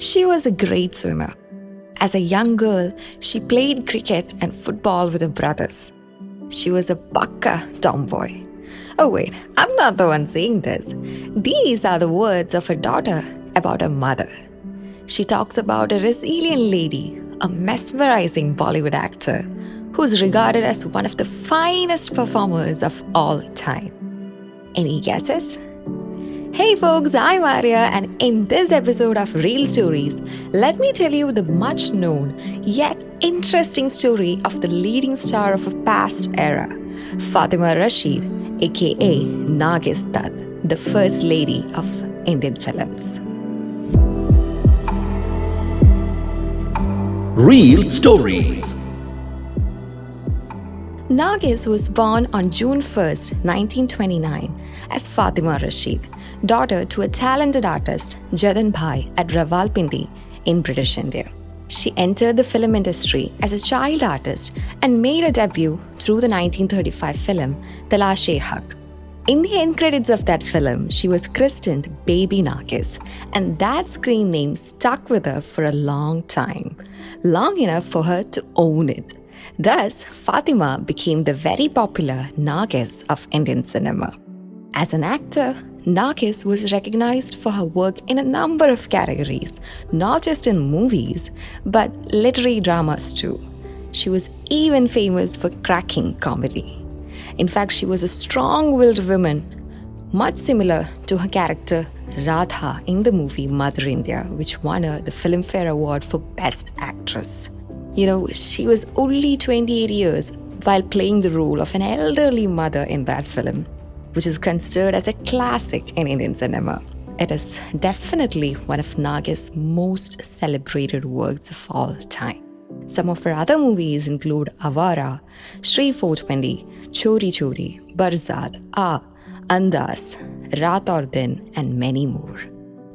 She was a great swimmer. As a young girl, she played cricket and football with her brothers. She was a pakka tomboy. Oh wait, I'm not the one saying this. These are the words of her daughter about her mother. She talks about a resilient lady, a mesmerizing Bollywood actor who's regarded as one of the finest performers of all time. Any guesses? Hey folks, I'm Arya, and in this episode of ReelStories, let me tell you the much known yet interesting story of the leading star of a past era, Fatima Rashid, aka Nargis Dutt, the first lady of Indian films. ReelStories. Nargis was born on June 1st, 1929, as Fatima Rashid, daughter to a talented artist, Jadan Bhai, at Rawalpindi in British India. She entered the film industry as a child artist and made a debut through the 1935 film Talashe-e-Haq. In the end credits of that film, she was christened Baby Nargis, and that screen name stuck with her for a long time, long enough for her to own it. Thus, Fatima became the very popular Nargis of Indian cinema. As an actor, Nargis was recognized for her work in a number of categories, not just in movies, but literary dramas too. She was even famous for cracking comedy. In fact, she was a strong-willed woman, much similar to her character Radha in the movie Mother India, which won her the Filmfare Award for Best Actress. She was only 28 years while playing the role of an elderly mother in that film, which is considered as a classic in Indian cinema. It is definitely one of Nargis' most celebrated works of all time. Some of her other movies include Avara, Shri 420, Chori Chori, Barzad, Andas, Raat Aur Din, and many more.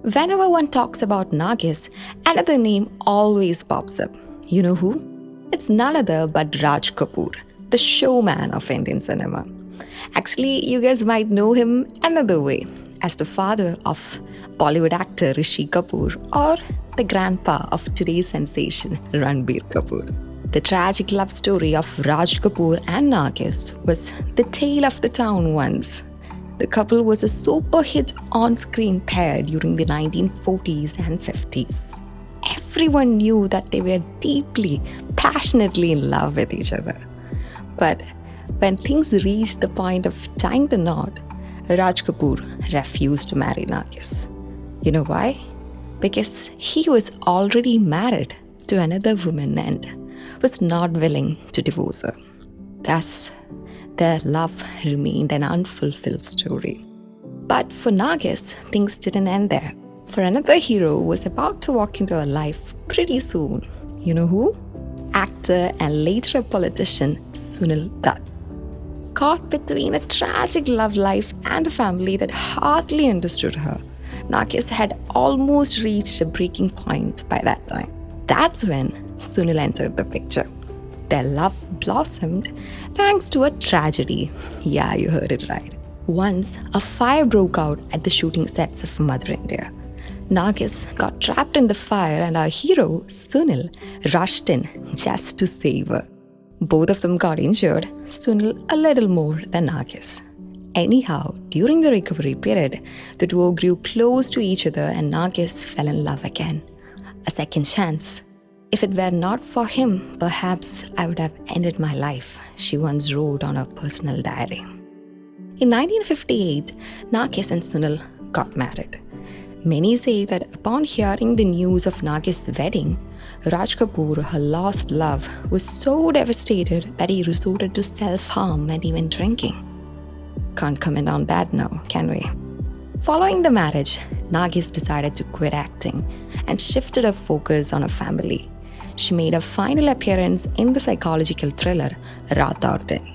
Whenever one talks about Nargis, another name always pops up. You know who? It's none other but Raj Kapoor, the showman of Indian cinema. Actually, you guys might know him another way, as the father of Bollywood actor Rishi Kapoor or the grandpa of today's sensation Ranbir Kapoor. The tragic love story of Raj Kapoor and Nargis was the tale of the town once. The couple was a super hit on-screen pair during the 1940s and 50s. Everyone knew that they were deeply, passionately in love with each other. But when things reached the point of tying the knot, Raj Kapoor refused to marry Nargis. You know why? Because he was already married to another woman and was not willing to divorce her. Thus, their love remained an unfulfilled story. But for Nargis, things didn't end there. For another hero was about to walk into her life pretty soon. You know who? Actor and later a politician, Sunil Dutt. Caught between a tragic love life and a family that hardly understood her, Nargis had almost reached a breaking point by that time. That's when Sunil entered the picture. Their love blossomed thanks to a tragedy. Yeah, you heard it right. Once, a fire broke out at the shooting sets of Mother India. Nargis got trapped in the fire and our hero, Sunil, rushed in just to save her. Both of them got injured, Sunil a little more than Nargis. Anyhow, during the recovery period, the duo grew close to each other and Nargis fell in love again. A second chance. If it were not for him, perhaps I would have ended my life, she once wrote on her personal diary. In 1958, Nargis and Sunil got married. Many say that upon hearing the news of Nargis' wedding, Raj Kapoor, her lost love, was so devastated that he resorted to self-harm and even drinking. Can't comment on that now, can we? Following the marriage, Nargis decided to quit acting and shifted her focus on her family. She made a final appearance in the psychological thriller Raat Aur Din.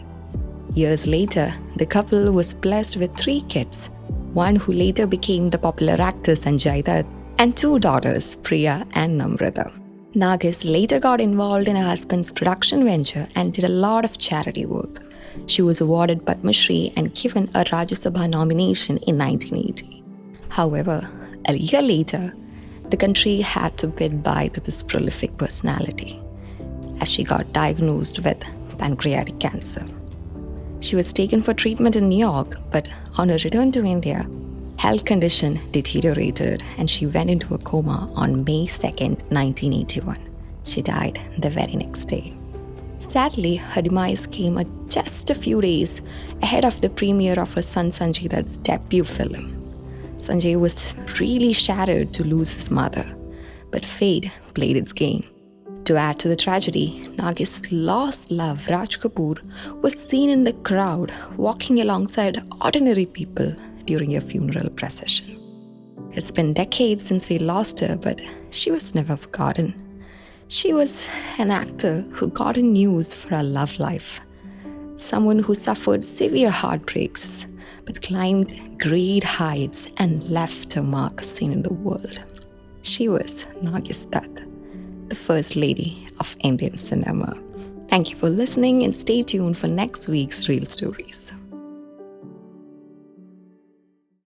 Years later, the couple was blessed with 3 kids, one who later became the popular actor Sanjay Dutt, and 2 daughters, Priya and Namrata. Nargis later got involved in her husband's production venture and did a lot of charity work. She was awarded Padma Shri and given a Rajya Sabha nomination in 1980. However, a year later, the country had to bid bye to this prolific personality as she got diagnosed with pancreatic cancer. She was taken for treatment in New York, but on her return to India, health condition deteriorated and she went into a coma on May 2nd, 1981. She died the very next day. Sadly, her demise came just a few days ahead of the premiere of her son Sanjay Dutt's debut film. Sanjay was really shattered to lose his mother, but fate played its game. To add to the tragedy, Nargis' lost love, Raj Kapoor, was seen in the crowd walking alongside ordinary people during a funeral procession. It's been decades since we lost her, but she was never forgotten. She was an actor who got in news for her love life, someone who suffered severe heartbreaks but climbed great heights and left her mark seen in the world. She was Nargis Dutt, the First Lady of Indian cinema. Thank you for listening and stay tuned for next week's Real Stories.